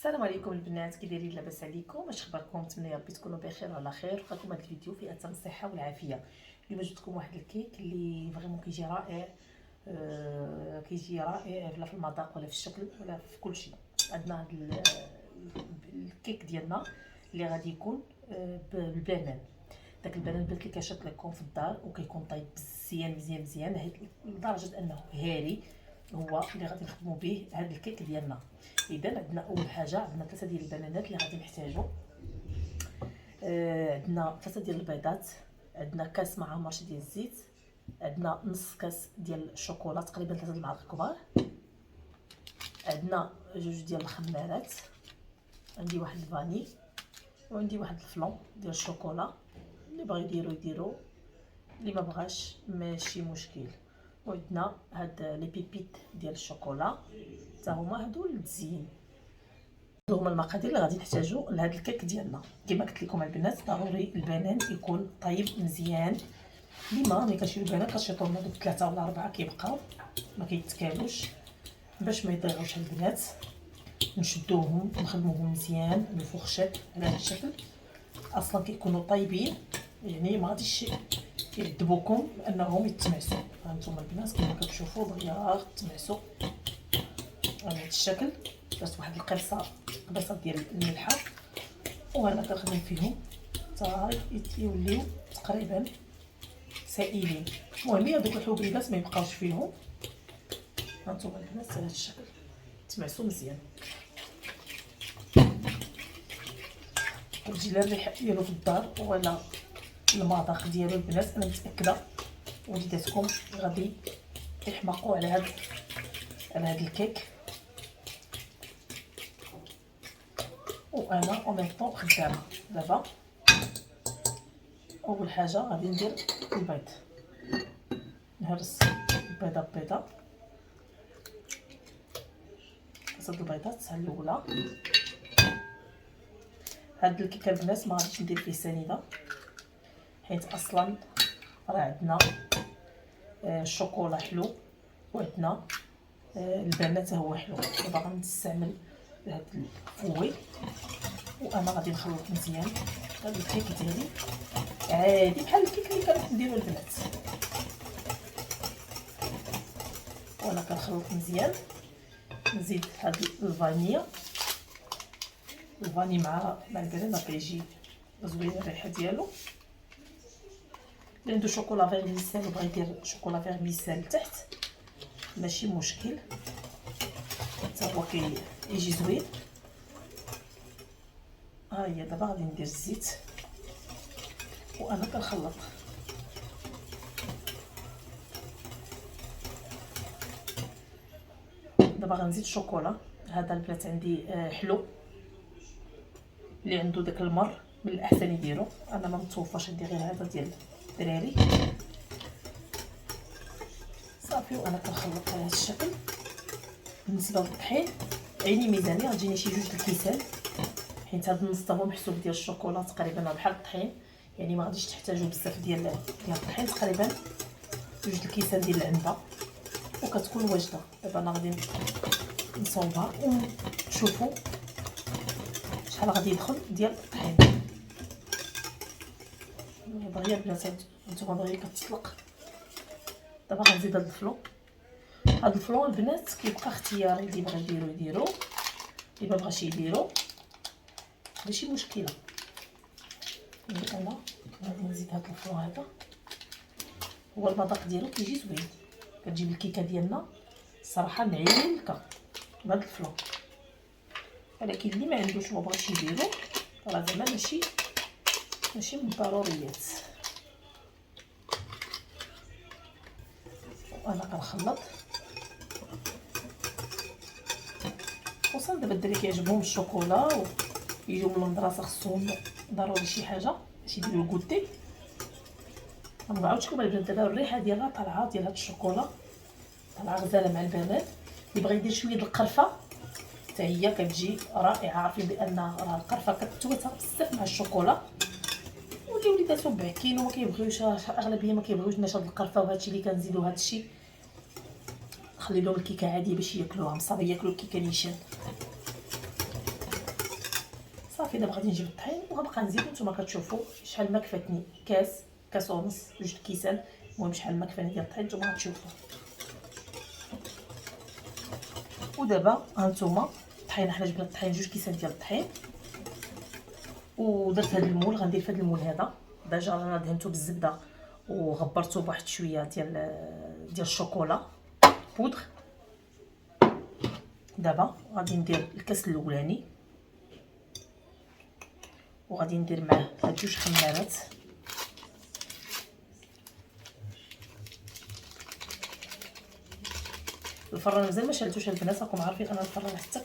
السلام عليكم البنات، كي دايرين؟ لاباس عليكم؟ اش اخباركم؟ نتمنى ربي تكونوا بخير وعلى خير. لكم هذا الفيديو في اتم الصحه والعافيه. اليوم جبتكم واحد الكيك اللي فريمون كيجي رائع. كيجي رائع لا في المذاق ولا في الشكل ولا في كل شيء. عندنا هذا الكيك ديالنا اللي غادي يكون بالبنان. داك البنان اللي كيكاشط لكم في الدار وكيكون طايب مزيان مزيان مزيان لدرجه انه هاري، هو اللي غادي نخدموا به هذا الكيك ديالنا. اذا عندنا اول حاجه عندنا 3 ديال البنانات اللي غادي نحتاجو. عندنا 3 ديال البيضات، عندنا كاس مع مرش ديال الزيت، عندنا نص كاس ديال الشوكولا تقريبا 3 المعالق كبار، عندنا 2 ديال الخمارات، عندي واحد الفاني وعندي واحد الفلون ديال الشوكولا. اللي بغى يديرو اللي ما بغاش ماشي مشكل. وعندنا هاد لي بيبيت ديال الشوكولا حتى هما هادو للتزيين. هادو هما المقادير اللي غادي نحتاجو لهاد الكيك ديالنا. كما قلت لكم البنات ضروري البنان يكون طيب مزيان. ديما ملي كنشريو البنان كنشيطو لنا دوك 3 ولا 4 كيبقاو ما كيتكالوش باش ما يضيعوش البنات. نشدوهم نخدموهم مزيان بالفورشيط على هذا الشكل، اصلا كيكونوا طيبين، يعني ما غاديش يعذبوكم بانهم يتمعسوا. هانتوما البنات كما كتشوفوا دغيا تمعسوا على هذا الشكل. درت واحد القرصه ديال الملحه وانا كنخدم فيهم حتى يوليو تقريبا سائلين. المهم هذوك الحبيبات ما يبقاوش فيهم. هانتوما البنات على هذا الشكل تمعسوا مزيان. كتجي الريحه ديالو في الدار ولا المذاق ديالو البنات انا متاكده وليداتكم غادي يحماقوا على هذا الكيك. وانا او ميم طون خدامه. دابا اول حاجه غادي ندير البيض، نهرس البيضه ببيضه. هاد البيضات الاولى. هاد الكيكه البنات ما غاديش ندير فيه سنيده حيت اصلا راه عندنا الشوكولا حلو وعندنا البنات هو حلو. دابا غنستعمل هاد الفوي وانا غادي نخلط مزيان. هاد الكيك ديالي عادي بحال الكيك اللي كنديرو البنات، وانا كنخلط مزيان. نزيد هاد الفانيا مع البنان كيجي زوين الريحه ديالو. اللي عنده شوكولا فيرميسيل وبغى يدير شوكولا فيرميسيل لتحت ماشي مشكل حتى هو كيجي زوين. ها هي دابا غادي ندير الزيت وانا كنخلط. دابا غنزيد الشوكولا. هذا البنات عندي حلو، اللي عنده داك المر من الاحسن يديرو. انا ما متوفاش عندي غير هذا ديال الدراري صافي. وانا كنخلط على هذا الشكل. بالنسبه للطحين عيني ميزانيه غتجيني شي 2 الكيسان حيت هذا النص هو محسوب ديال الشوكولا تقريبا بحال الطحين، يعني ما غاديش تحتاجوا بزاف ديال الطحين. تقريبا 2 الكيسان ديال العنبه وكتكون واجده. دابا انا غادي نصوبها ونشوفوا شحال غادي يدخل ديال الطحين. دغيا البنات هانتوما دغيا كتطلق. دابا غنزيد هاد الفلو. هاد الفلو البنات كيبقى اختياري، اللي بغى يديرو اللي ما بغاش يديرو ماشي مشكله. انا غادي نزيد هاد الفلو. هذا هو المذاق ديالو كيجي زوين. كتجيب الكيكه ديالنا صراحه معينكه بهاد الفلو، ولكن اللي ما عندوش ما بغاش يديرو راه زعما ماشي من الضروريات. وانا كنخلط. خصوصا دابا الدراري كيعجبهم الشوكولا ويجيو من المدرسه خصهم ضروري شي حاجه باش يديروا الكوتي. ما نعاودش لكم البنات دابا الريحه ديالها طالعه ديال هاد الشوكولا طالعه غزاله مع البنات. اللي بغى يدير شويه ديال القرفه حتى هي كتجي رائعه. عارفين بان راه القرفه كتواتر بزاف مع الشوكولا. واللي وليداتهم باكين وما كيبغيوش، اغلبيه ما كيبغيوش نشاط القرفه وهادشي اللي كنزيدو هادشي. خلي لهم الكيكه عاديه باش ياكلوها مصابي، ياكلوا الكيكه نيشان. صافي. دابا غادي نجيب الطحين وغنبقى نزيد. نتوما كتشوفوا شحال ما كفاتني، كاس ونص، 2 كيسان، المهم شحال ما كفاني ديال الطحين نتوما غتشوفوا. ودابا هانتوما الطحين، حنا جبنا الطحين 2 كيسان ديال الطحين، ودرت هذا المول. غندير في هذا المول هذا ديجا انا دهنته بالزبده وغبرته بواحد شويه ديال الشوكولا بودغ. دابا غادي ندير الكاس الاولاني وغادي ندير معاه هاد 2 خمارات. الفران مازال ما شعلتوش البنات، راكم عارفين انا الفران حتى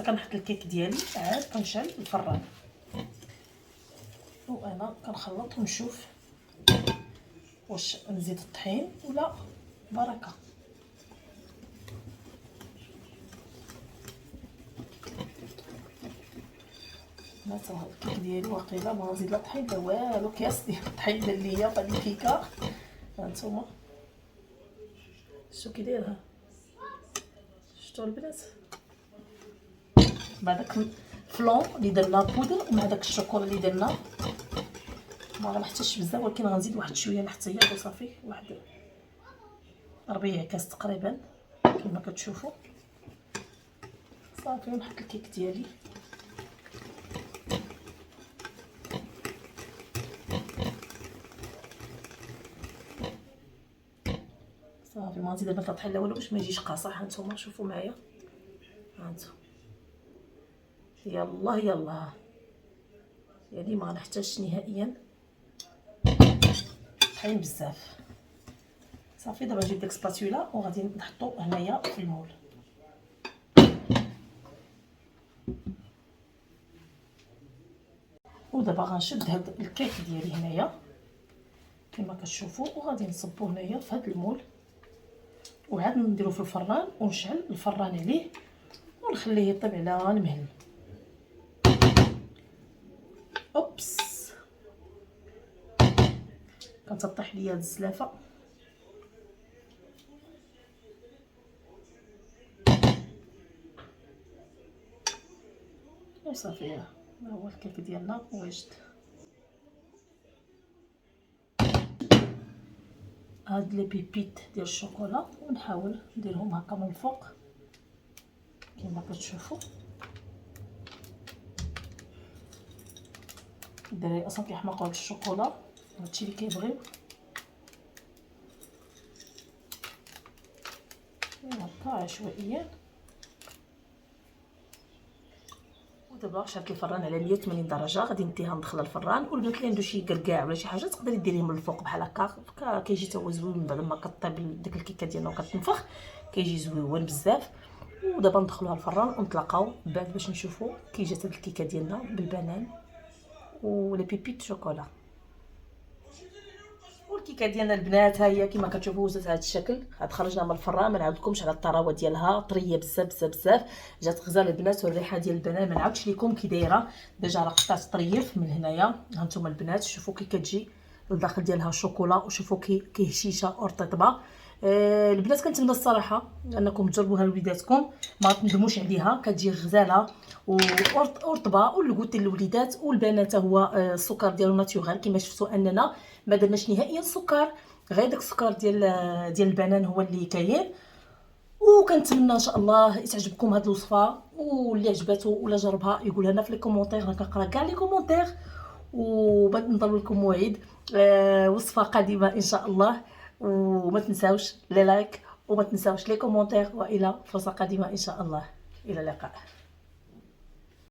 كنحط الكيك ديالي عاد كنشعل الفران. وانا كنخلط ونشوف واش نزيد الطحين ولا بركه. لا تا هاد الكيك ديالي واقيلا ما نزيد لا طحين لا والو، كاس ديال الطحين دار ليا في هاد الكيكه. هانتوما شتو كي دايرها، شتو البنات مع داك الفلون اللي درنا بودر ومع داك الشوكولا اللي درنا. ما غنحتاجش بزاف ولكن غنزيد واحد شويه الاحتياط وصافي. واحد ربيع كاس تقريبا كما كتشوفوا. صافي نحط الكيك ديالي. صافي ما نزيد البنات الطحين لا والو باش ما يجيش قاصح. هانتوما شوفوا معايا، هانتوما يلا يلا، يعني ما غنحتاجش نهائيا طحين بزاف. صافي دابا نجيب ديك سباتولا وغادي نحطو هنايا في المول. ودابا غنشد هاد الكيك ديالي هنايا كما كتشوفوا وغادي نصبو هنايا في هاد المول وعاد نديرو في الفران ونشعل الفران عليه ونخليه يطيب على المهل. اوبس كتطيح ليا هاد الزلافه. وصافي ها هو الكيك ديالنا واجد. هاد لي بيبيت ديال الشوكولا ونحاول نديرهم هكا من الفوق كما كتشوفوا. الدراري اصلا كيحماقوا هاد الشوكولا، هادشي اللي كيبغيو. هكا عشوائيا. ودابا شعلت الفران على 180 درجه، غادي نديها مدخله الفران. والبنات اللي عنده شي قرقاع ولا شي حاجه تقدري ديريه من الفوق بحال هكا كيجي تا هو زوين. من بعد ما كطيب ديك الكيكه ديالنا وكتنفخ كيجي زوين بزاف. ودابا ندخلوها الفران ونتلاقاو بعد باش نشوفوا كي جات هاد الكيكه ديالنا بالبنان ولي بيبيت شوكولا. والكيكه ديالنا البنات ها هي كما كتشوفوا وزات هذا الشكل. عاد خرجنا من الفران، ما نعاودكمش على الطراوه ديالها، طريه بزاف بزاف بزاف، جات غزاله البنات. والريحه ديال البنان ما نعاودش لكم كي دايره. ديجا راه قطعت طريف من هنايا. هانتوما البنات شوفوا كي كتجي الداخل ديالها شوكولا وشوفوا كي هشيشه ورطيطبه. البنات كنتمنى الصراحه انكم تجربوها لوليداتكم، ما تندموش عليها. كتجي غزاله ورطبه والكوتي للوليدات والبنات. هو السكر ديالو ناتورال كما شفتوا اننا ما درناش نهائيا السكر، غير داك السكر ديال البنان هو اللي كاين. وكنتمنى ان شاء الله تعجبكم هذه الوصفه، واللي عجباتو ولا جربها يقولها لنا في لي كومونتير. انا كنقرا كاع لي كومونتير. وبغيت نضرب لكم موعد وصفه قادمه ان شاء الله. وما تنساوش لي لايك وما تنساوش لي كومونتير، والى فرصه قادمه ان شاء الله. الى اللقاء.